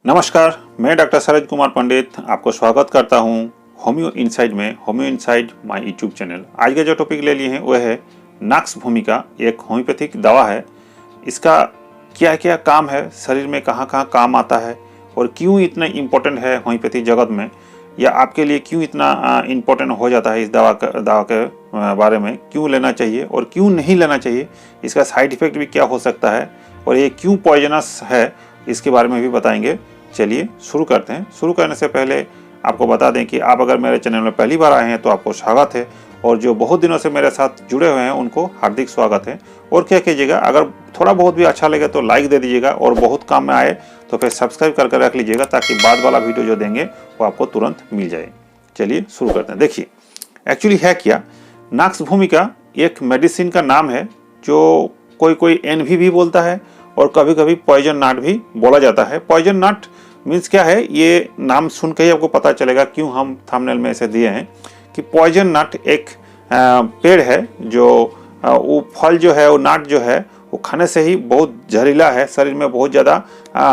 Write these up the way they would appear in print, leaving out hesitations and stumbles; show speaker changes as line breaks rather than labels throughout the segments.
नमस्कार, मैं डॉक्टर शरद कुमार पंडित आपको स्वागत करता हूं होम्यो इनसाइड में। Homeo inside my YouTube channel. आज के जो टॉपिक ले लिए हैं वह है नॉक्स भूमिका। एक होम्योपैथिक दवा है। इसका क्या क्या काम है, शरीर में कहाँ कहाँ काम आता है और क्यों इतना इम्पोर्टेंट है होम्योपैथी जगत में, या आपके लिए क्यों इतना इम्पोर्टेंट हो जाता है। इस दवा के बारे में क्यों लेना चाहिए और क्यों नहीं लेना चाहिए, इसका साइड इफेक्ट भी क्या हो सकता है और ये क्यों पॉइजनस है, इसके बारे में भी बताएंगे। चलिए शुरू करते हैं। शुरू करने से पहले आपको बता दें कि आप अगर मेरे चैनल में पहली बार आए हैं तो आपको स्वागत है, और जो बहुत दिनों से मेरे साथ जुड़े हुए हैं उनको हार्दिक स्वागत है। और क्या कीजिएगा, अगर थोड़ा बहुत भी अच्छा लगे तो लाइक दे दीजिएगा, और बहुत काम में आए तो फिर सब्सक्राइब करके रख लीजिएगा, ताकि बाद वाला वीडियो जो देंगे वो आपको तुरंत मिल जाए। चलिए शुरू करते हैं। देखिए एक्चुअली है क्या, नॉक्स भूमिका एक मेडिसिन का नाम है जो कोई एनवी भी बोलता है और कभी कभी पॉइजन नॉट भी बोला जाता है। पॉइजन नॉट मीन्स क्या है, ये नाम सुन के ही आपको पता चलेगा क्यों हम थंबनेल में ऐसे दिए हैं कि पॉइजन नट एक पेड़ है जो वो फल जो है, वो नट जो है वो खाने से ही बहुत जहरीला है, शरीर में बहुत ज़्यादा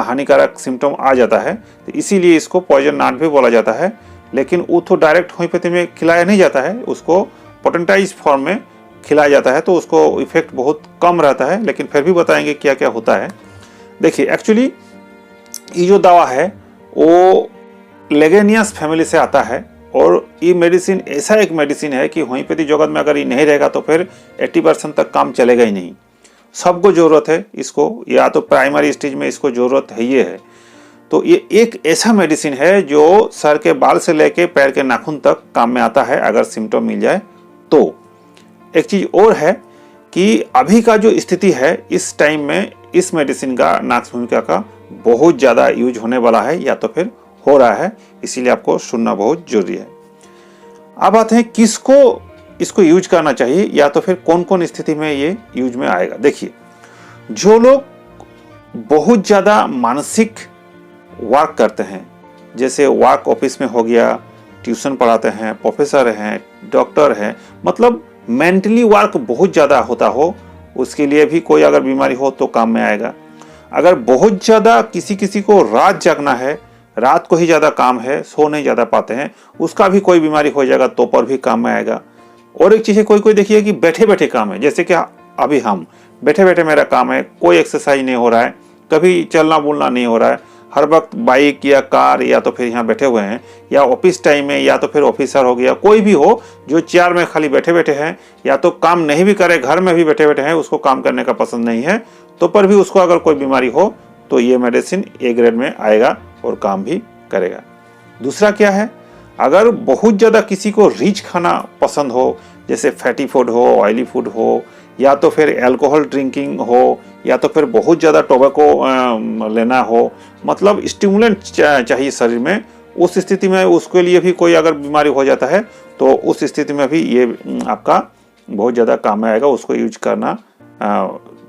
हानिकारक सिम्टम आ जाता है, तो इसीलिए इसको पॉइजन नट भी बोला जाता है। लेकिन वो तो डायरेक्ट होम्योपैथी में खिलाया नहीं जाता है, उसको पोटेंटाइज फॉर्म में खिलाया जाता है, तो उसको इफेक्ट बहुत कम रहता है। लेकिन फिर भी बताएंगे क्या क्या होता है। देखिए एक्चुअली ये जो दवा है वो लेगेनियस फैमिली से आता है, और ये मेडिसिन ऐसा एक मेडिसिन है कि होम्योपैथी जगत में अगर ये नहीं रहेगा तो फिर 80% तक काम चलेगा ही नहीं। सबको ज़रूरत है इसको, या तो प्राइमरी स्टेज में इसको ज़रूरत है ये है। तो ये एक ऐसा मेडिसिन है जो सर के बाल से लेके पैर के नाखून तक काम में आता है अगर सिम्टम मिल जाए तो। एक चीज़ और है कि अभी का जो स्थिति है इस टाइम में इस मेडिसिन का, नॉक्स भूमिका का बहुत ज़्यादा यूज होने वाला है, या तो फिर हो रहा है, इसीलिए आपको सुनना बहुत जरूरी है। अब आते हैं किसको इसको यूज करना चाहिए, या तो फिर कौन कौन स्थिति में ये यूज में आएगा। देखिए जो लोग बहुत ज़्यादा मानसिक वर्क करते हैं, जैसे वर्क ऑफिस में हो गया, ट्यूशन पढ़ाते हैं, प्रोफेसर हैं, डॉक्टर हैं, मतलब मेंटली वर्क बहुत ज़्यादा होता हो, उसके लिए भी कोई अगर बीमारी हो तो काम में आएगा। अगर बहुत ज़्यादा किसी को रात जगना है, रात को ही ज़्यादा काम है, सो नहीं ज़्यादा पाते हैं, उसका भी कोई बीमारी हो जाएगा तो पर भी काम में आएगा। और एक चीज़ है, कोई देखिए कि बैठे बैठे काम है, जैसे कि अभी हम बैठे बैठे मेरा काम है, कोई एक्सरसाइज नहीं हो रहा है, कभी चलना बोलना नहीं हो रहा है, हर वक्त बाइक या कार या तो फिर यहाँ बैठे हुए हैं, या ऑफिस टाइम में, या तो फिर ऑफिसर हो गया, कोई भी हो जो चेयर में खाली बैठे बैठे हैं, या तो काम नहीं भी करे, घर में भी बैठे बैठे हैं, उसको काम करने का पसंद नहीं है, तो पर भी उसको अगर कोई बीमारी हो तो ये मेडिसिन ए ग्रेड में आएगा और काम भी करेगा। दूसरा क्या है, अगर बहुत ज़्यादा किसी को रिच खाना पसंद हो, जैसे फैटी फूड हो, ऑयली फूड हो, या तो फिर अल्कोहल ड्रिंकिंग हो, या तो फिर बहुत ज़्यादा टोबैको लेना हो, मतलब स्टिमुलेंट चाहिए शरीर में, उस स्थिति में उसके लिए भी कोई अगर बीमारी हो जाता है तो उस स्थिति में भी ये आपका बहुत ज़्यादा काम में आएगा, उसको यूज करना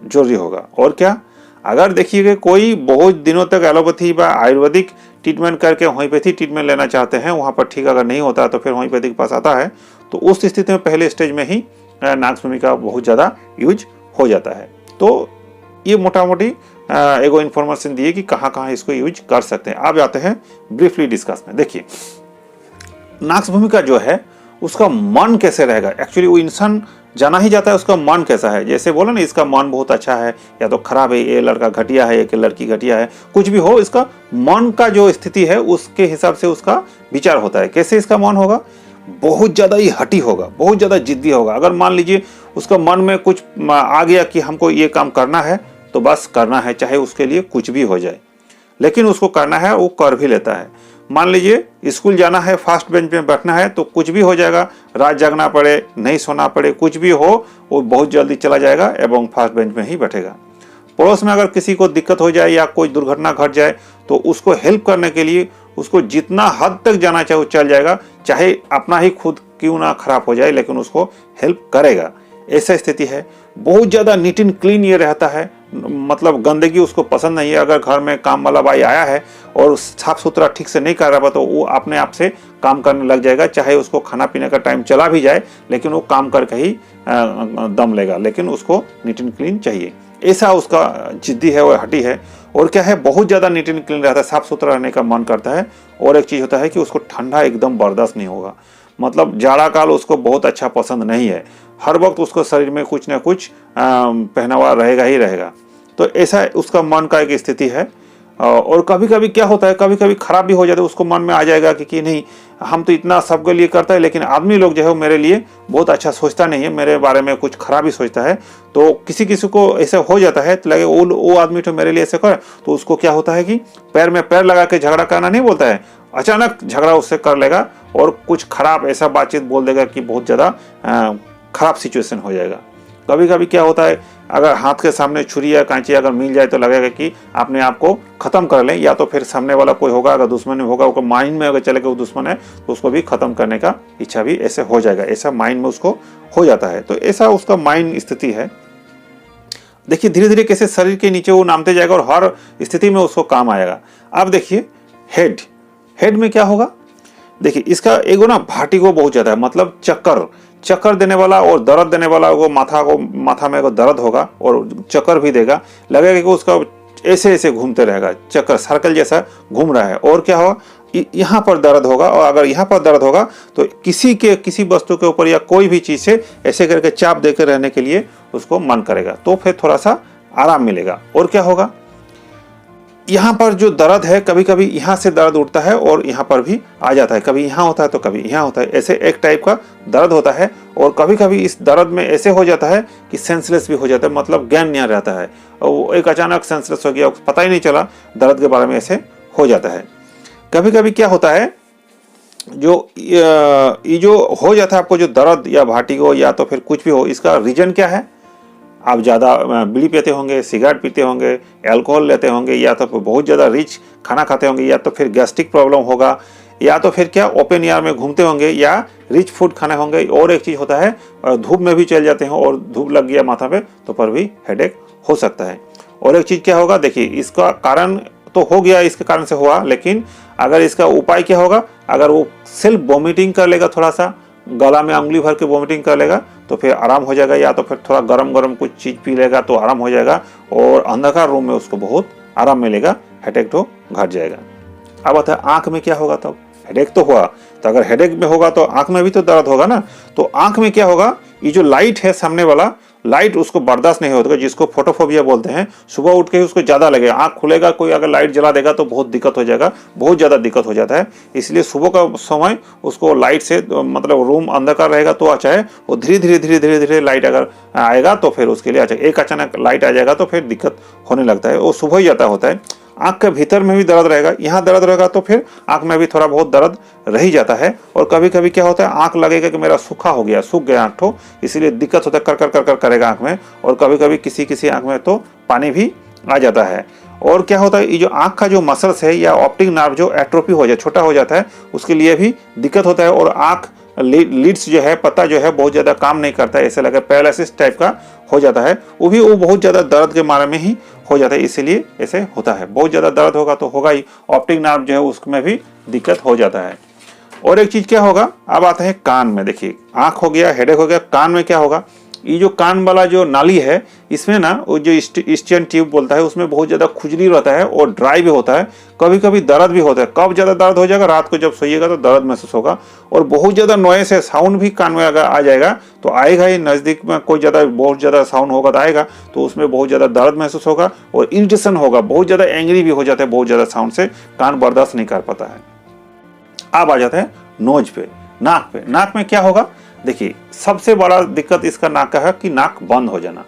जरूरी होगा। और क्या, अगर देखिए कोई बहुत दिनों तक एलोपैथी व आयुर्वेदिक ट्रीटमेंट करके होम्योपैथी ट्रीटमेंट लेना चाहते हैं, वहाँ पर ठीक अगर नहीं होता तो फिर होम्योपैथी के पास आता है, तो उस स्थिति में पहले स्टेज में ही नॉक्स भूमिका बहुत ज़्यादा यूज हो जाता है। तो ये मोटा मोटी एगो इन्फॉर्मेशन दिए कि कहाँ कहाँ इसको यूज कर सकते हैं। अब आते हैं ब्रीफली डिस्कस में। देखिए नॉक्स भूमिका जो है उसका मन कैसे रहेगा, एक्चुअली वो इंसान जाना ही जाता है उसका मन कैसा है। जैसे बोला ना, इसका मन बहुत अच्छा है या तो खराब है, ये लड़का घटिया है, ये लड़की घटिया है, कुछ भी हो, इसका मन का जो स्थिति है उसके हिसाब से उसका विचार होता है। कैसे इसका मन होगा, बहुत ज़्यादा ही हठी होगा, बहुत ज़्यादा जिद्दी होगा। अगर मान लीजिए उसका मन में कुछ आ गया कि हमको ये काम करना है तो बस करना है, चाहे उसके लिए कुछ भी हो जाए, लेकिन उसको करना है, वो कर भी लेता है। मान लीजिए स्कूल जाना है, फर्स्ट बेंच में बैठना है, तो कुछ भी हो जाएगा, रात जागना पड़े, नहीं सोना पड़े, कुछ भी हो, वो बहुत जल्दी चला जाएगा एवं फर्स्ट बेंच में ही बैठेगा। पड़ोस में अगर किसी को दिक्कत हो जाए या कोई दुर्घटना घट जाए तो उसको हेल्प करने के लिए उसको जितना हद तक जाना चाहे वो चल जाएगा, चाहे अपना ही खुद क्यों ना खराब हो जाए, लेकिन उसको हेल्प करेगा। ऐसा स्थिति है। बहुत ज़्यादा नीट एंड क्लीन ये रहता है, मतलब गंदगी उसको पसंद नहीं है। अगर घर में काम वाला भाई आया है और साफ सुथरा ठीक से नहीं कर रहा तो वो अपने आप से काम करने लग जाएगा, चाहे उसको खाना पीने का टाइम चला भी जाए, लेकिन वो काम करके ही दम लेगा, लेकिन उसको नीट एंड क्लीन चाहिए। ऐसा उसका जिद्दी है, वो हटी है। और क्या है, बहुत ज़्यादा नीट एंड क्लीन रहता है, साफ सुथरा रहने का मन करता है। और एक चीज़ होता है कि उसको ठंडा एकदम बर्दाश्त नहीं होगा, मतलब जाड़ा काल उसको बहुत अच्छा पसंद नहीं है, हर वक्त उसको शरीर में कुछ ना कुछ पहनावा रहेगा ही रहेगा। तो ऐसा उसका मन का एक स्थिति है। और कभी कभी क्या होता है, कभी कभी खराब भी हो जाता है, उसको मन में आ जाएगा कि नहीं हम तो इतना सबके लिए करता है, लेकिन आदमी लोग जो है मेरे लिए बहुत अच्छा सोचता नहीं है, मेरे बारे में कुछ खराब ही सोचता है। तो किसी किसी को ऐसा हो जाता है, तो लगे वो आदमी तो मेरे लिए ऐसे करे, तो उसको क्या होता है कि पैर में पैर लगा के झगड़ा करना नहीं बोलता है, अचानक झगड़ा उससे कर लेगा और कुछ खराब ऐसा बातचीत बोल देगा कि बहुत ज़्यादा खराब सिचुएशन हो जाएगा। कभी कभी क्या होता है, अगर हाथ के सामने छुरी या कांची अगर मिल जाए तो लगेगा कि अपने आप को ख़त्म कर लें, या तो फिर सामने वाला कोई होगा, अगर दुश्मन होगा, उसको माइंड में अगर चलेगा वो दुश्मन है तो उसको भी ख़त्म करने का इच्छा भी ऐसे हो जाएगा, ऐसा माइंड में उसको हो जाता है। तो ऐसा उसका माइंड स्थिति है। देखिए धीरे धीरे कैसे शरीर के नीचे वो नामते जाएगा और हर स्थिति में उसको काम आएगा। अब देखिए हेड में क्या होगा, देखिए इसका एगो ना भाटिगो बहुत ज़्यादा है, मतलब चक्कर देने वाला और दर्द देने वाला, वो माथा में दर्द होगा और चक्कर भी देगा, लगेगा कि उसका ऐसे ऐसे घूमते रहेगा, चक्कर सर्कल जैसा घूम रहा है। और क्या होगा, यहाँ पर दर्द होगा, और अगर यहाँ पर दर्द होगा तो किसी वस्तु के ऊपर या कोई भी चीज़ से ऐसे करके चाप देकर रहने के लिए उसको मन करेगा, तो फिर थोड़ा सा आराम मिलेगा। और क्या होगा, यहाँ पर जो दर्द है, कभी कभी यहाँ से दर्द उठता है और यहाँ पर भी आ जाता है, कभी यहाँ होता है तो कभी यहाँ होता है, ऐसे एक टाइप का दर्द होता है। और कभी कभी इस दर्द में ऐसे हो जाता है कि सेंसलेस भी हो जाता है, मतलब ज्ञान नहीं रहता है, और वो एक अचानक सेंसलेस हो गया, पता ही नहीं चला दर्द के बारे में, ऐसे हो जाता है। कभी कभी क्या होता है, ये जो हो जाता है आपको, जो दर्द या भाटिगो या तो फिर कुछ भी हो, इसका रीजन क्या है, आप ज़्यादा बीड़ी पीते होंगे, सिगरेट पीते होंगे, अल्कोहल लेते होंगे, या तो फिर बहुत ज़्यादा रिच खाना खाते होंगे, या तो फिर गैस्ट्रिक प्रॉब्लम होगा, या तो फिर क्या ओपन एयर में घूमते होंगे, या रिच फूड खाने होंगे। और एक चीज़ होता है, धूप में भी चल जाते हैं और धूप लग गया माथा पे तो पर भी हेडेक हो सकता है। और एक चीज़ क्या होगा, देखिए इसका कारण तो हो गया, इसके कारण से हुआ, लेकिन अगर इसका उपाय क्या होगा, अगर वो सेल्फ वॉमिटिंग कर लेगा, थोड़ा सा गला में उंगली भर के वॉमिटिंग कर लेगा तो फिर आराम हो जाएगा, या तो फिर थोड़ा गरम कुछ चीज़ पी लेगा तो आराम हो जाएगा, और अंधकार रूम में उसको बहुत आराम मिलेगा, हेडेक तो घट जाएगा। अब आता है आँख में क्या होगा, तब हेडेक तो हुआ, तो अगर हेडेक में होगा तो आँख में भी तो दर्द होगा ना। तो आँख में क्या होगा, ये जो लाइट है, सामने वाला लाइट उसको बर्दाश्त नहीं होता, जिसको फोटोफोबिया बोलते हैं। सुबह उठ के ही उसको ज़्यादा लगेगा, आँख खुलेगा, कोई अगर लाइट जला देगा तो बहुत दिक्कत हो जाएगा, बहुत ज़्यादा दिक्कत हो जाता है। इसलिए सुबह का समय उसको लाइट से, मतलब रूम अंधकार रहेगा तो अच्छा है, वो धीरे धीरे लाइट अगर आएगा तो फिर उसके लिए अच्छा, एक अचानक लाइट आ जाएगा तो फिर दिक्कत होने लगता है, वो सुबह ही जाता होता है। आँख के भीतर में भी दर्द रहेगा, यहाँ दर्द रहेगा तो फिर आँख में भी थोड़ा बहुत दर्द रह ही जाता है। और कभी कभी क्या होता है, आँख लगेगा कि मेरा सूख गया आँख तो, इसीलिए दिक्कत होता है, कर करेगा आँख में। और कभी कभी किसी आँख में तो पानी भी आ जाता है। और क्या होता है, ये जो आँख का जो मसल्स है या ऑप्टिक नर्व जो एट्रोफी हो जाए, छोटा हो जाता है, उसके लिए भी दिक्कत होता है। और आँख लीड्स जो है, पत्ता जो है बहुत ज़्यादा काम नहीं करता है, ऐसे लगे पैरालिसिस टाइप का हो जाता है, वो बहुत ज़्यादा दर्द के मारे में ही हो जाता है, इसीलिए ऐसे होता है। बहुत ज़्यादा दर्द होगा तो होगा ही, ऑप्टिक नर्व जो है उसमें भी दिक्कत हो जाता है। और एक चीज़ क्या होगा, अब आता है कान में। देखिए आँख हो गया, हेडेक हो गया, कान में क्या होगा, ये जो कान वाला जो नाली है, इसमें ना वो जो ईस्टर्न ट्यूब बोलता है, उसमें बहुत ज़्यादा खुजली रहता है और ड्राई भी होता है, कभी कभी दर्द भी होता है। कब ज़्यादा दर्द हो जाएगा, रात को जब सोइएगा तो दर्द महसूस होगा। और बहुत ज़्यादा नॉइस है, साउंड भी कान में अगर आ जाएगा तो आएगा ही, नज़दीक में कोई बहुत ज़्यादा साउंड होगा तो आएगा, तो उसमें बहुत ज़्यादा दर्द महसूस होगा और इरिटेशन होगा, बहुत ज़्यादा एंग्री भी हो जाता है, बहुत ज़्यादा साउंड से कान बर्दाश्त नहीं कर पाता है। अब आ जाता है नोज पे, नाक पे। नाक में क्या होगा, देखिए सबसे बड़ा दिक्कत इसका नाक का है कि नाक बंद हो जाना।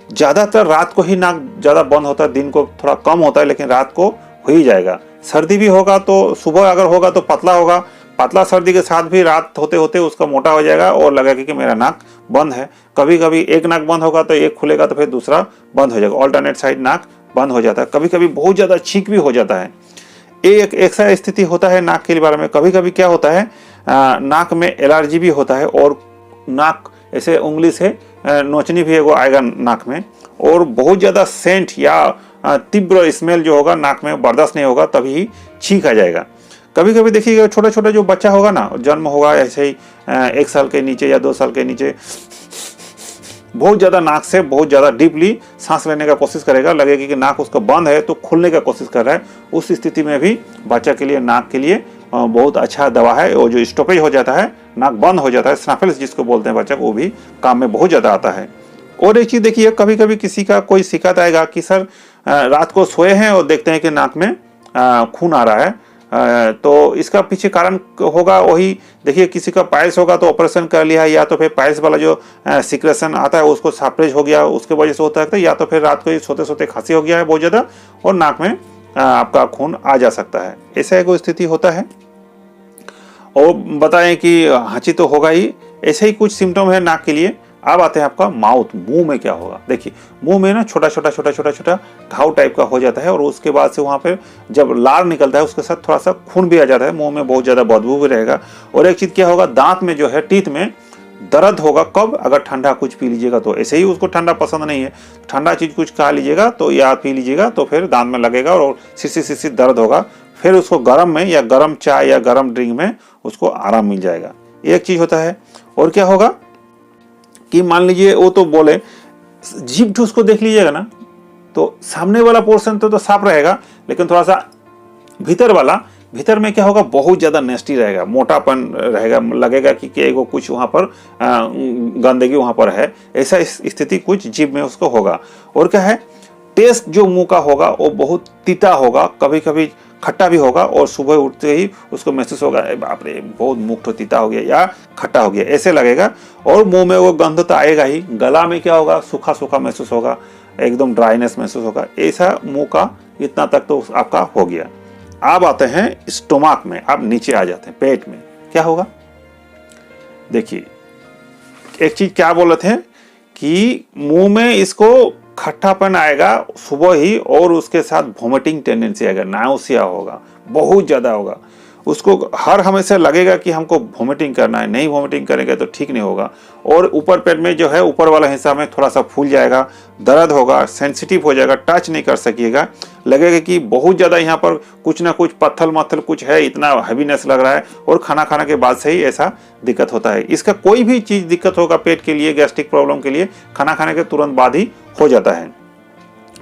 ज्यादातर रात को ही नाक ज्यादा बंद होता है, दिन को थोड़ा कम होता है, लेकिन रात को हो ही जाएगा। सर्दी भी होगा तो सुबह अगर होगा तो पतला होगा, पतला सर्दी के साथ भी रात होते होते उसका मोटा हो जाएगा और लगेगा कि मेरा नाक बंद है। कभी कभी एक नाक बंद होगा तो एक खुलेगा तो फिर दूसरा बंद हो जाएगा, ऑल्टरनेट साइड नाक बंद हो जाता है। कभी कभी बहुत ज्यादा छींक भी हो जाता है। एक ऐसा स्थिति होता है नाक के बारे में। कभी कभी क्या होता है, नाक में एलर्जी भी होता है और नाक ऐसे उंगली से नोचनी भी एगो आएगा नाक में, और बहुत ज़्यादा सेंट या तीव्र स्मेल जो होगा नाक में बर्दाश्त नहीं होगा, तभी छींक आ जाएगा। कभी कभी देखिएगा छोटा छोटा जो बच्चा होगा ना, जन्म होगा ऐसे ही 1 साल के नीचे या 2 साल के नीचे बहुत ज़्यादा नाक से बहुत ज़्यादा डीपली सांस लेने का कोशिश करेगा, लगेगी कि नाक उसका बंद है तो खुलने का कोशिश कर रहा है। उस स्थिति में भी बच्चा के लिए, नाक के लिए बहुत अच्छा दवा है। वो जो स्टॉपेज हो जाता है, नाक बंद हो जाता है, स्नाफेल्स जिसको बोलते हैं बच्चा को, वो भी काम में बहुत ज़्यादा आता है। और एक चीज़ देखिए, कभी कभी किसी का कोई शिकायत आएगा कि सर रात को सोए हैं और देखते हैं कि नाक में खून आ रहा है, तो इसका पीछे कारण होगा वही, देखिए किसी का पाइल्स होगा तो ऑपरेशन कर लिया है, या तो फिर पाइल्स वाला जो सिक्रेशन आता है उसको साप्रेज हो गया, उसके वजह से होता है, या तो फिर रात को सोते सोते खांसी हो गया है बहुत ज़्यादा और नाक में आपका खून आ जा सकता है। ऐसा एक स्थिति होता है। और बताएं कि हाँची तो होगा ही, ऐसे ही कुछ सिम्टम है नाक के लिए। अब आते हैं आपका माउथ, मुंह में क्या होगा। देखिए मुंह में ना छोटा छोटा घाव टाइप का हो जाता है, और उसके बाद से वहाँ पे जब लार निकलता है उसके साथ थोड़ा सा खून भी आ जाता है, मुंह में बहुत ज़्यादा बदबू भी रहेगा। और एक चीज़ क्या होगा, दांत में जो है, टीथ में दर्द होगा। कब? अगर ठंडा कुछ पी लीजिएगा तो। ऐसे ही उसको ठंडा पसंद नहीं है, ठंडा चीज़ कुछ खा लीजिएगा तो या पी लीजिएगा तो फिर दांत में लगेगा और सिरसी दर्द होगा। फिर उसको गर्म में या गर्म चाय या गर्म ड्रिंक में उसको आराम मिल जाएगा। एक चीज़ होता है। और क्या होगा कि मान लीजिए वो तो बोले, जीभ ठूस को देख लीजिएगा ना, तो सामने वाला पोर्शन तो साफ रहेगा, लेकिन थोड़ा सा भीतर में क्या होगा, बहुत ज़्यादा नेस्टी रहेगा, मोटापन रहेगा, लगेगा कि वो कुछ वहाँ पर गंदगी वहाँ पर है। ऐसा स्थिति कुछ जीभ में उसको होगा। और क्या है, टेस्ट जो मुंह का होगा वो बहुत तीता होगा, कभी कभी खट्टा भी होगा, और सुबह उठते ही उसको महसूस होगा, बाप रे बहुत मुख तो तीता हो गया या खट्टा हो गया, ऐसे लगेगा। और मुंह में वो गंध तो आएगा ही। गला में क्या होगा, सूखा सूखा महसूस होगा, एकदम ड्राइनेस महसूस होगा। ऐसा मुंह का इतना तक तो आपका हो गया। अब आते हैं स्टोमक में, अब नीचे आ जाते हैं पेट में। क्या होगा, देखिए एक चीज क्या बोल रहे थे कि मुंह में इसको खट्टापन आएगा सुबह ही, और उसके साथ वोमिटिंग टेंडेंसी आएगा, नाउसिया होगा, बहुत ज़्यादा होगा। उसको हर हमेशा लगेगा कि हमको वोमिटिंग करना है, नहीं वोमिटिंग करेंगे तो ठीक नहीं होगा। और ऊपर पेट में जो है, ऊपर वाला हिस्सा में थोड़ा सा फूल जाएगा, दर्द होगा, सेंसिटिव हो जाएगा, टच नहीं कर सकिएगा, लगेगा कि बहुत ज़्यादा यहाँ पर कुछ ना कुछ पत्थर कुछ है, इतना हैवीनेस लग रहा है। और खाना खाने के बाद से ही ऐसा दिक्कत होता है। इसका कोई भी चीज़ दिक्कत होगा पेट के लिए, गैस्ट्रिक प्रॉब्लम के लिए, खाना खाने के तुरंत बाद ही हो जाता है।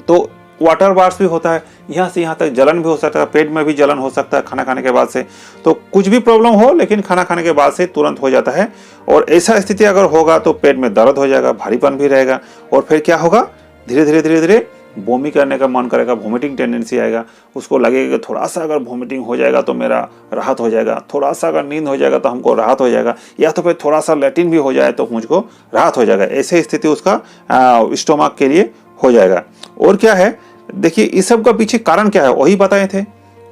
तो वाटर बार्स भी होता है, यहाँ से यहाँ तक जलन भी हो सकता है, पेट में भी जलन हो सकता है खाना खाने के बाद से। तो कुछ भी प्रॉब्लम हो, लेकिन खाना खाने के बाद से तुरंत हो जाता है। और ऐसा स्थिति अगर होगा तो पेट में दर्द हो जाएगा, भारीपन भी रहेगा, और फिर क्या होगा, धीरे धीरे बॉमी करने का मन करेगा, वोमिटिंग टेंडेंसी आएगा। उसको लगेगा कि थोड़ा सा अगर वोमिटिंग हो जाएगा तो मेरा राहत हो जाएगा, थोड़ा सा अगर नींद हो जाएगा तो हमको राहत हो जाएगा, या तो फिर थोड़ा सा लैट्रिन भी हो जाए तो मुझको राहत हो जाएगा। ऐसे स्थिति उसका स्टोमक के लिए हो जाएगा। और क्या है, देखिए इस सब का पीछे कारण क्या है, वही बताए थे।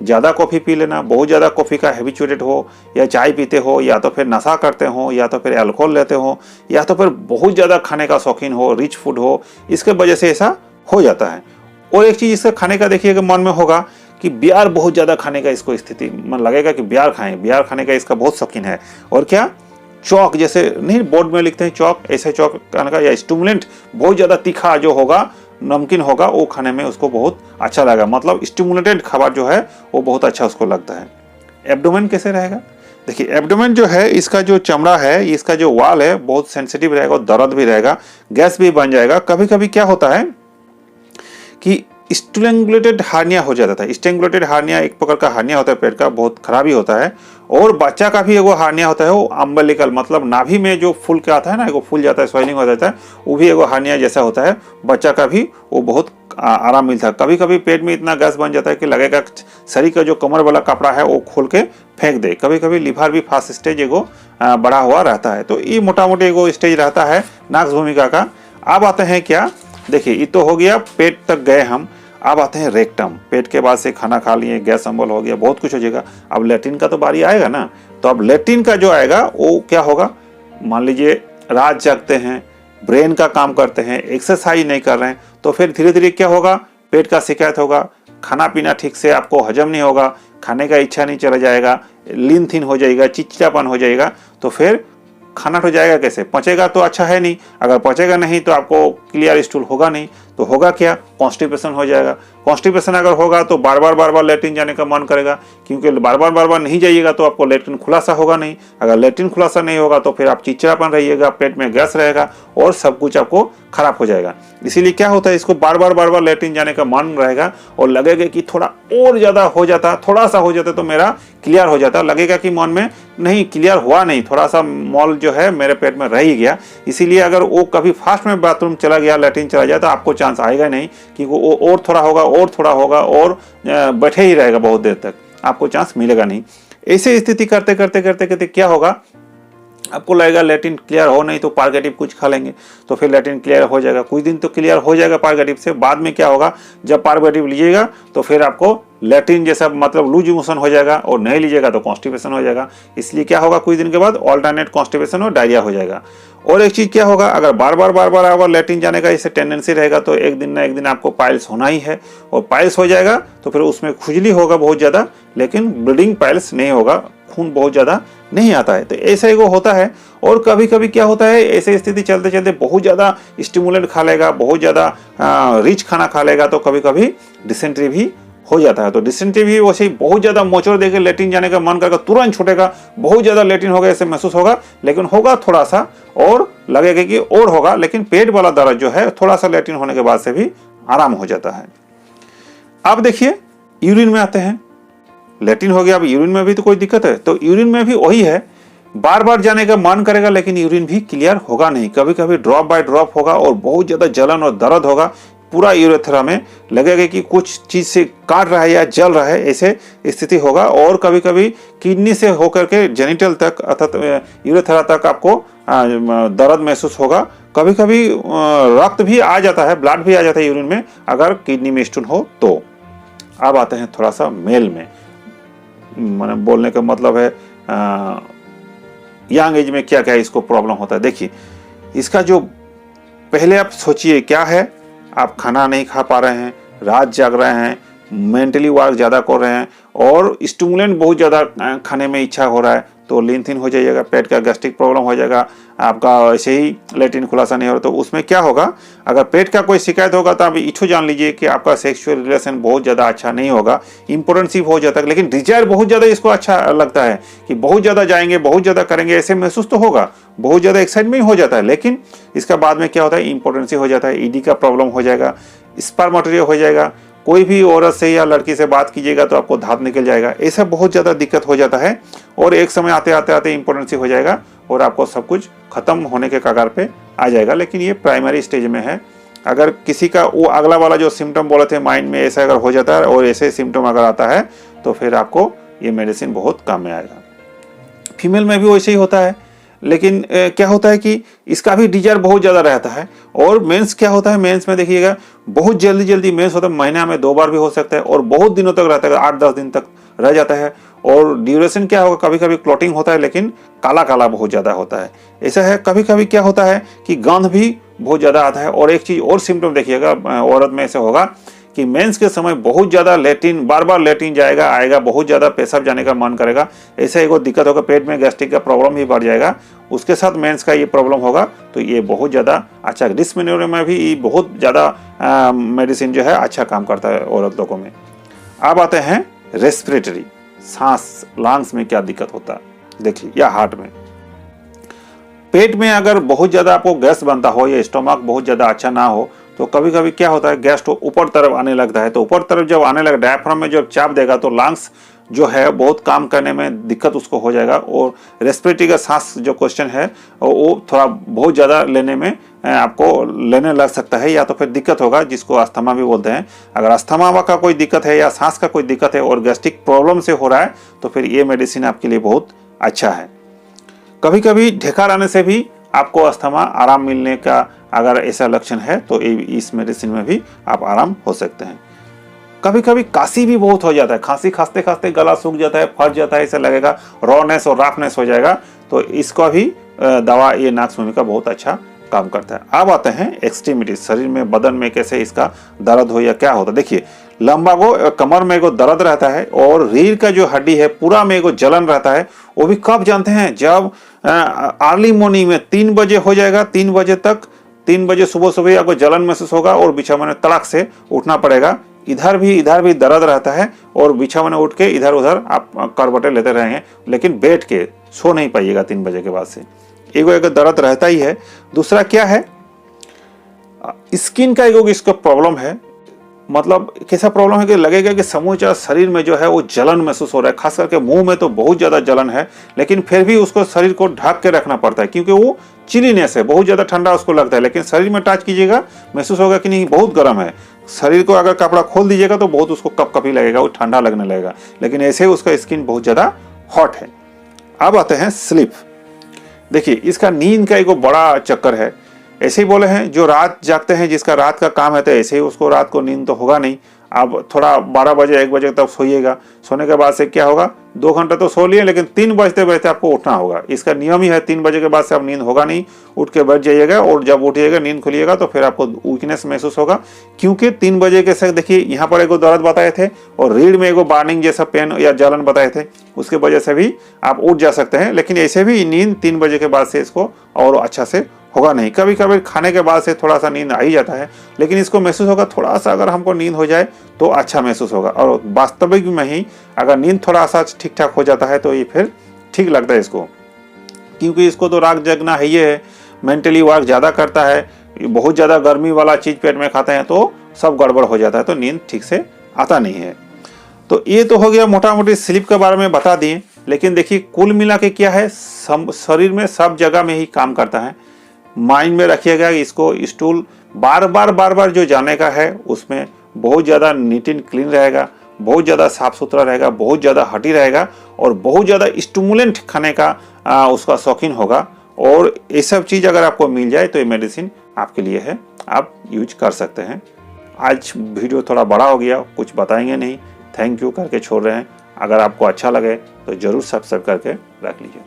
ज़्यादा कॉफ़ी पी लेना, बहुत ज़्यादा कॉफ़ी का हैबिचुएटेड हो, या चाय पीते हो, या तो फिर नशा करते हो, या तो फिर अल्कोहल लेते हो, या तो फिर बहुत ज़्यादा खाने का शौकीन हो, रिच फूड हो, इसके वजह से ऐसा हो जाता है। और एक चीज़ इसका खाने का देखिएगा मन में होगा कि बियर बहुत ज़्यादा खाने का इसको स्थिति मन लगेगा कि बियर खाएं, बियर खाने का इसका बहुत शौकीन है। और क्या, चौक जैसे नहीं बोर्ड में लिखते हैं चौक, ऐसे चौक खाने का, या स्टिमुलेंट बहुत ज़्यादा तीखा जो होगा, नमकीन होगा, वो खाने में उसको बहुत अच्छा लगेगा। मतलब स्टिमुलेटेड खाबार जो है वो बहुत अच्छा उसको लगता है। एब्डोमेन कैसे रहेगा, देखिए एब्डोमेन जो है, इसका जो चमड़ा है, इसका जो वाल है बहुत सेंसिटिव रहेगा, दर्द भी रहेगा, गैस भी बन जाएगा। कभी कभी क्या होता है कि स्ट्रेंगुलेटेड हार्निया हो जाता था। स्ट्रेंगुलेटेड हार्निया एक प्रकार का हार्निया होता है, पेट का बहुत खराबी होता है। और बच्चा का भी एगो हार्निया होता है, वो अम्बलिकल, मतलब नाभि में जो फूल के आता है ना, एगो फूल जाता है, स्वेलिंग हो जाता है, वो भी एगो हार्निया जैसा होता है। बच्चा का भी वो बहुत आराम मिलता है। कभी कभी पेट में इतना गैस बन जाता है कि लगेगा शरीर का जो कमर वाला कपड़ा है वो खोल के फेंक दे। कभी कभी लिवर भी फास्ट स्टेज एगो बढ़ा हुआ रहता है। तो ये मोटा मोटी एगो स्टेज रहता है नाक्स भूमिका का। अब आते हैं क्या, देखिए ये तो हो गया, पेट तक गए हम। अब आते हैं रेक्टम, पेट के बाद से खाना खा लिए, गैस अम्बल हो गया, बहुत कुछ हो जाएगा। अब लैट्रिन का तो बारी आएगा ना। तो अब लैट्रिन का जो आएगा वो क्या होगा, मान लीजिए रात जागते हैं, ब्रेन का काम करते हैं, एक्सरसाइज नहीं कर रहे हैं, तो फिर धीरे धीरे क्या होगा, पेट का शिकायत होगा, खाना पीना ठीक से आपको हजम नहीं होगा, खाने का इच्छा नहीं चला जाएगा, लीन थीन हो जाएगा, चिड़चिड़ापन हो जाएगा। तो फिर खाना तो जाएगा कैसे, पचेगा तो अच्छा है नहीं, अगर पचेगा नहीं तो आपको क्लियर स्टूल होगा नहीं, तो होगा क्या, कॉन्स्टिपेशन हो जाएगा। कॉन्स्टिपेशन अगर होगा तो बार बार लेट्रिन जाने का मन करेगा, क्योंकि बार बार नहीं जाइएगा तो आपको लेट्रिन खुलासा होगा नहीं। अगर लेट्रिन खुलासा नहीं होगा तो फिर आप चिड़चिड़ापन रहिएगा, पेट में गैस रहेगा और सब कुछ आपको खराब हो जाएगा। इसीलिए क्या होता है, इसको बार बार लेट्रिन जाने का मन रहेगा और लगेगा कि थोड़ा और ज़्यादा हो जाता, थोड़ा सा हो जाता तो मेरा क्लियर हो जाता, लगेगा कि मन में नहीं क्लियर हुआ नहीं, थोड़ा सा मॉल जो है मेरे पेट में रह ही गया। इसीलिए अगर वो कभी फास्ट में बाथरूम चला गया, लैट्रिन चला जाए तो आपको चांस आएगा नहीं कि वो और थोड़ा होगा और बैठे ही रहेगा बहुत देर तक, आपको चांस मिलेगा नहीं। ऐसे स्थिति करते करते क्या होगा, आपको लगेगा लैट्रिन क्लियर हो नहीं तो पार्गेटिव कुछ खा लेंगे तो फिर लैट्रिन क्लियर हो जाएगा। कुछ दिन तो क्लियर हो जाएगा पार्गेटिव से, बाद में क्या होगा, जब पार्गेटिव लीजिएगा तो फिर आपको लैट्रिन जैसा मतलब लूज मोशन हो जाएगा और नहीं लीजिएगा तो कॉन्स्टिपेशन हो जाएगा। इसलिए क्या होगा, कुछ दिन के बाद ऑल्टरनेट कॉन्स्टिपेशन और डायरिया हो जाएगा। और एक चीज़ क्या होगा, अगर बार बार लैट्रिन जाने का इसे टेंडेंसी रहेगा तो एक दिन ना एक दिन आपको पाइल्स होना ही है, और पाइल्स हो जाएगा तो फिर उसमें खुजली होगा बहुत ज़्यादा, लेकिन ब्लीडिंग पाइल्स नहीं होगा, खून बहुत ज़्यादा नहीं आता है। तो ऐसा ही वो होता है। और कभी कभी क्या होता है, ऐसे स्थिति चलते चलते बहुत ज़्यादा स्टिमुलेंट खा लेगा, बहुत ज़्यादा रिच खाना खा लेगा तो कभी कभी डिसेंट्री भी हो जाता है। तो डिसेंट्री भी वैसे ही बहुत ज़्यादा मोचड़ देकर लेट्रिन जाने का मन करेगा, तुरंत छूटेगा, बहुत ज़्यादा लेट्रिन होगा ऐसे महसूस होगा, लेकिन होगा थोड़ा सा और लगेगा कि और होगा, लेकिन पेट वाला दर्द जो है थोड़ा सा लेट्रिन होने के बाद से भी आराम हो जाता है। अब देखिए यूरिन में आते हैं, लेट्रिन हो गया, अब यूरिन में भी तो कोई दिक्कत है। तो यूरिन में भी वही है, बार बार जाने का मन करेगा लेकिन यूरिन भी क्लियर होगा नहीं, कभी कभी ड्रॉप बाय ड्रॉप होगा और बहुत ज़्यादा जलन और दर्द होगा, पूरा यूरेथ्रा में लगेगा कि कुछ चीज़ से काट रहा है या जल रहा है, ऐसे स्थिति होगा। और कभी कभी किडनी से होकर के जेनिटल तक अर्थात यूरेथ्रा तक आपको दर्द महसूस होगा। कभी कभी रक्त भी आ जाता है, ब्लड भी आ जाता है यूरिन में अगर किडनी में स्टोन हो तो। अब आते हैं थोड़ा सा मेल में, मैंने बोलने का मतलब है यंग एज में क्या क्या इसको प्रॉब्लम होता है। देखिए इसका जो पहले आप सोचिए क्या है, आप खाना नहीं खा पा रहे हैं, रात जाग रहे हैं, मेंटली वर्क ज़्यादा कर रहे हैं और स्टिमुलेंट बहुत ज़्यादा खाने में इच्छा हो रहा है तो लीन थीन हो जाइएगा, पेट का गैस्ट्रिक प्रॉब्लम हो जाएगा, आपका ऐसे ही लैट्रिन खुलासा नहीं हो रहा तो उसमें क्या होगा, अगर पेट का कोई शिकायत होगा तो आप इच्छो जान लीजिए कि आपका सेक्सुअल रिलेशन बहुत ज़्यादा अच्छा नहीं होगा, इंपोर्टेंसिव हो जाता है, लेकिन डिजायर बहुत ज़्यादा इसको अच्छा लगता है कि बहुत ज़्यादा जाएंगे, बहुत ज़्यादा करेंगे, ऐसे महसूस तो होगा, बहुत ज़्यादा एक्साइटमेंट हो जाता है, लेकिन इसका बाद में क्या होता है, इंपोर्टेंसी हो जाता है, ईडी का प्रॉब्लम हो जाएगा, स्पर्मेटोरिया हो जाएगा, कोई भी औरत से या लड़की से बात कीजिएगा तो आपको धात निकल जाएगा, ऐसा बहुत ज़्यादा दिक्कत हो जाता है। और एक समय आते आते इंपोर्टेंसी हो जाएगा और आपको सब कुछ खत्म होने के कगार पे आ जाएगा, लेकिन ये प्राइमरी स्टेज में है। अगर किसी का वो अगला वाला जो सिम्टम बोले थे माइंड में ऐसा अगर हो जाता है और ऐसे सिम्टम अगर आता है तो फिर आपको ये मेडिसिन बहुत काम में आएगा। फीमेल में भी वैसे ही होता है, लेकिन क्या होता है कि इसका भी डिजायर बहुत ज़्यादा रहता है। और मेंस क्या होता है, मेंस में देखिएगा बहुत जल्दी मेंस होता है, महीना में 2 बार भी हो सकता है और बहुत दिनों तक रहता है, 8-10 दिन तक रह जाता है। और ड्यूरेशन क्या होगा, कभी कभी क्लॉटिंग होता है लेकिन काला बहुत ज़्यादा होता है, ऐसा है। कभी कभी क्या होता है कि गंध भी बहुत ज़्यादा आता है। और एक चीज़ और सिम्टम देखिएगा औरत में ऐसे होगा कि मेंस के समय बहुत ज़्यादा लेट्रिन, बार लेट्रिन जाएगा आएगा, बहुत ज़्यादा पेशाब जाने का मन करेगा, ऐसा एक दिक्कत होगा, पेट में गैस्ट्रिक का प्रॉब्लम भी बढ़ जाएगा, उसके साथ मेंस का ये प्रॉब्लम होगा तो ये बहुत ज़्यादा अच्छा। डिस्मेनोरिया में भी ये बहुत ज़्यादा मेडिसिन जो है अच्छा काम करता है औरत लोगों में। अब आते हैं रेस्पिरेटरी, सांस, लंग्स में क्या दिक्कत होता है देखिए, या हार्ट में। पेट में अगर बहुत ज़्यादा आपको गैस बनता हो या स्टोमक बहुत ज़्यादा अच्छा ना हो तो कभी कभी क्या होता है, गैस तो ऊपर तरफ आने लगता है, तो ऊपर तरफ जब आने लगा डायफ्राम में जब चाप देगा तो लंग्स जो है बहुत काम करने में दिक्कत उसको हो जाएगा। और रेस्पिरेटरी का सांस जो क्वेश्चन है वो थोड़ा बहुत ज़्यादा लेने में आपको लेने लग सकता है, या तो फिर दिक्कत होगा जिसको अस्थमा भी बोलते हैं। अगर अस्थमा का कोई दिक्कत है या सांस का कोई दिक्कत है और गैस्ट्रिक प्रॉब्लम से हो रहा है तो फिर ये मेडिसिन आपके लिए बहुत अच्छा है। कभी कभी ढेकार आने से भी आपको अस्थमा आराम मिलने का अगर ऐसा लक्षण है तो इस मेडिसिन में भी आप आराम हो सकते हैं। कभी कभी काशी भी बहुत हो जाता है, खांसी खांसते खांसते गला सूख जाता है, फट जाता है, ऐसा लगेगा रॉनेस और रफनेस हो जाएगा, तो इसका भी दवा ये नाक्स भूमिका बहुत अच्छा काम करता है। अब आते हैं एक्सट्रीमिटी, शरीर में बदन में कैसे इसका दर्द हो या क्या होता है। देखिए लंबा को कमर में को दर्द रहता है और रीढ़ का जो हड्डी है पूरा में को जलन रहता है, वो भी कब जानते हैं, जब अर्ली मॉर्निंग में 3 बजे हो जाएगा, 3 बजे तक 3 बजे सुबह सुबह आपको जलन महसूस होगा और बिछौने तड़क से उठना पड़ेगा। इधर भी दर्द रहता है और बिछौने उठ के इधर उधर आप करवटें लेते रहेंगे, लेकिन बैठ के सो नहीं पाइएगा 3 बजे के बाद से। एक दर्द रहता ही है। दूसरा क्या है, स्किन का एक इसका प्रॉब्लम है। मतलब कैसा प्रॉब्लम है कि लगेगा कि समूचा शरीर में जो है वो जलन महसूस हो रहा है। खास करके मुंह में तो बहुत ज़्यादा जलन है, लेकिन फिर भी उसको शरीर को ढक के रखना पड़ता है क्योंकि वो चिलीनेस है, बहुत ज़्यादा ठंडा उसको लगता है। लेकिन शरीर में टच कीजिएगा महसूस होगा कि नहीं बहुत गर्म है। शरीर को अगर कपड़ा खोल दीजिएगा तो बहुत उसको कपकपी लगेगा, वो ठंडा लगने लगेगा, लेकिन ऐसे ही उसका स्किन बहुत ज़्यादा हॉट है। अब आते हैं स्लीप। देखिए, इसका नींद का एक बड़ा चक्कर है। ऐसे ही बोले हैं, जो रात जागते हैं, जिसका रात का काम है, तो ऐसे ही उसको रात को नींद तो होगा नहीं। आप थोड़ा 12 बजे 1 बजे तक सोइएगा। सोने के बाद से क्या होगा, 2 घंटा तो सो लिए, लेकिन 3 बजते बजते आपको उठना होगा। इसका नियम ही है, 3 बजे के बाद से आप नींद होगा नहीं, उठ के बैठ जाइएगा और जब उठिएगा नींद खुलिएगा तो फिर आपको वीकनेस महसूस होगा। क्योंकि 3 बजे के से देखिए यहाँ पर एगो दर्द बताए थे और रीढ़ में एगो बार्निंग जैसा पेन या जलन बताए थे, उसके वजह से भी आप उठ जा सकते हैं। लेकिन ऐसे भी नींद 3 बजे के बाद से इसको और अच्छा से होगा नहीं। कभी कभी खाने के बाद से थोड़ा सा नींद आ ही जाता है, लेकिन इसको महसूस होगा थोड़ा सा अगर हमको नींद हो जाए तो अच्छा महसूस होगा। और वास्तविक में ही अगर नींद थोड़ा सा ठीक ठाक हो जाता है तो ये फिर ठीक लगता है इसको, क्योंकि इसको तो रात जगना है, ये है मेंटली वर्क ज़्यादा करता है। बहुत ज़्यादा गर्मी वाला चीज़ पेट में खाते हैं तो सब गड़बड़ हो जाता है, तो नींद ठीक से आता नहीं है। तो ये तो हो गया मोटा मोटी स्लीप के बारे में बता दिए। लेकिन देखिए कुल मिला के क्या है, शरीर में सब जगह में ही काम करता है। माइंड में रखिएगा, इसको स्टूल बार बार जो जाने का है उसमें बहुत ज़्यादा नीट एंड क्लीन रहेगा, बहुत ज़्यादा साफ सुथरा रहेगा, बहुत ज़्यादा हटी रहेगा और बहुत ज़्यादा स्टिमुलेंट खाने का उसका शौकीन होगा। और ये सब चीज़ अगर आपको मिल जाए तो ये मेडिसिन आपके लिए है, आप यूज कर सकते हैं। आज वीडियो थोड़ा बड़ा हो गया, कुछ बताएंगे नहीं, थैंक यू करके छोड़ रहे हैं। अगर आपको अच्छा लगे तो ज़रूर सब्सक्राइब करके रख लीजिए।